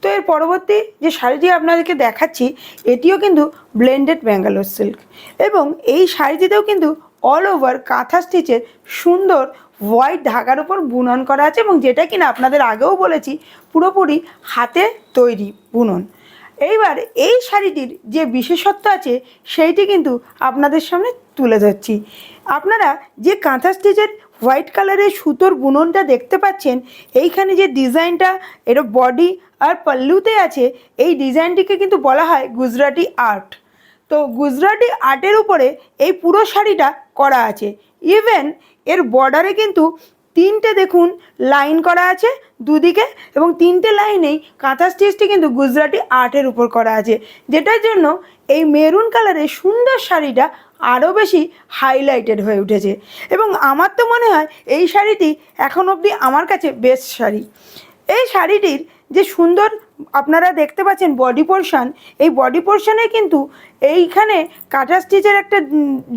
তো এর পরবর্তী যে শাড়িটি আপনাদেরকে দেখাচ্ছি এটিও কিন্তু ব্লেন্ডেড ব্যাঙ্গালোর সিল্ক, এবং এই শাড়িটিতেও কিন্তু অল ওভার কাঁথা স্টিচের সুন্দর হোয়াইট ঢাকার উপর বুনন করা আছে, এবং যেটা কিনা আপনাদের আগেও বলেছি পুরোপুরি হাতে তৈরি বুনন। এইবার এই শাড়িটির যে বিশেষত্ব আছে সেইটি কিন্তু আপনাদের সামনে তুলে ধরছি। আপনারা যে কাঁথা স্টিচের হোয়াইট কালারের সুতোর বুননটা দেখতে পাচ্ছেন, এইখানে যে ডিজাইনটা এর বডি আর পাল্লুতে আছে, এই ডিজাইনটিকে কিন্তু বলা হয় গুজরাটি আর্ট। তো গুজরাটি আর্টের উপরে এই পুরো শাড়িটা করা আছে। ইভেন এর বর্ডারে কিন্তু তিনটে দেখুন লাইন করা আছে দুদিকে, এবং তিনটে লাইনেই কাঁথা স্টিচটি কিন্তু গুজরাটি আর্টের উপর করা আছে, যেটার জন্য এই মেরুন কালারের সুন্দর শাড়িটা আরও বেশি হাইলাইটেড হয়ে উঠেছে। এবং আমার তো মনে হয় এই শাড়িটি এখন অবধি আমার কাছে বেস্ট শাড়ি। এই শাড়িটির যে সুন্দর আপনারা দেখতে পাচ্ছেন বডি পোর্শন, এই বডি পোর্শনে কিন্তু এইখানে কাঁথা স্টিচের একটা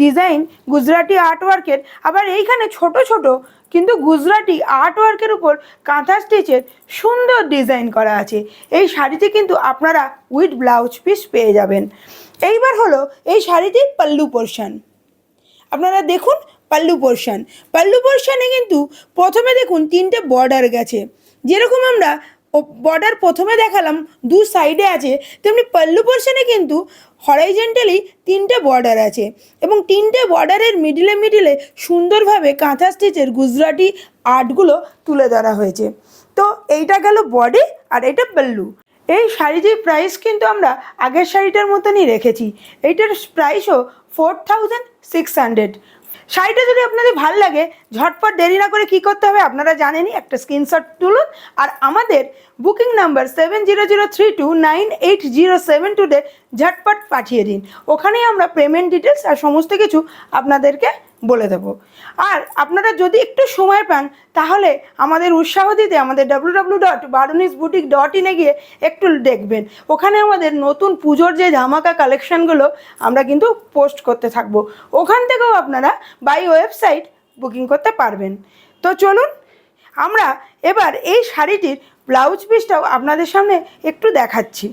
ডিজাইন গুজরাটি আর্টওয়ার্কের, আবার এইখানে ছোট ছোট কিন্তু গুজরাটি আর্টওয়ার্কের উপর কাঁথা স্টিচের সুন্দর ডিজাইন করা আছে। এই শাড়িটি কিন্তু আপনারা উইথ ব্লাউজ পিস পেয়ে যাবেন। এইবার হলো এই শাড়িটির পাল্লু পোর্শন। আপনারা দেখুন পাল্লু পোর্শনে কিন্তু প্রথমে দেখুন তিনটে বর্ডার গেছে। যেরকম আমরা বর্ডার প্রথমে দেখালাম দু সাইডে আছে, তেমনি পাল্লু পোর্শনে কিন্তু হরাইজেন্টালি তিনটে বর্ডার আছে, এবং তিনটে বর্ডারের মিডিলে সুন্দরভাবে কাঁথা স্টিচের গুজরাটি আর্টগুলো তুলে ধরা হয়েছে। তো এইটা গেল বডি, আর এটা পাল্লু। এই শাড়িটির প্রাইস কিন্তু আমরা আগের শাড়িটার মতনই রেখেছি। এইটার প্রাইসও 4600। শাড়িটা যদি আপনাদের ভালো লাগে, ঝটপট দেরি না করে কী করতে হবে আপনারা জানেনই, একটা স্ক্রিনশট তুলুন আর আমাদের বুকিং নাম্বার 7003298072 ঝটপট পাঠিয়ে দিন। ওখানেই আমরা পেমেন্ট ডিটেলস আর সমস্ত কিছু আপনাদেরকে বলে দেব। আর আপনারা যদি একটু সময় পান তাহলে আমাদের উৎসাহ দিতে আমাদের www.baronisboutique.in গিয়ে একটু দেখবেন। ওখানে আমাদের নতুন পুজোর যে ধামাকা কালেকশানগুলো আমরা কিন্তু পোস্ট করতে থাকবো, ওখান থেকেও আপনারা বাই ওয়েবসাইট বুকিং করতে পারবেন। তো চলুন আমরা এবার এই শাড়িটির ব্লাউজ পিসটাও আপনাদের সামনে একটু দেখাচ্ছি।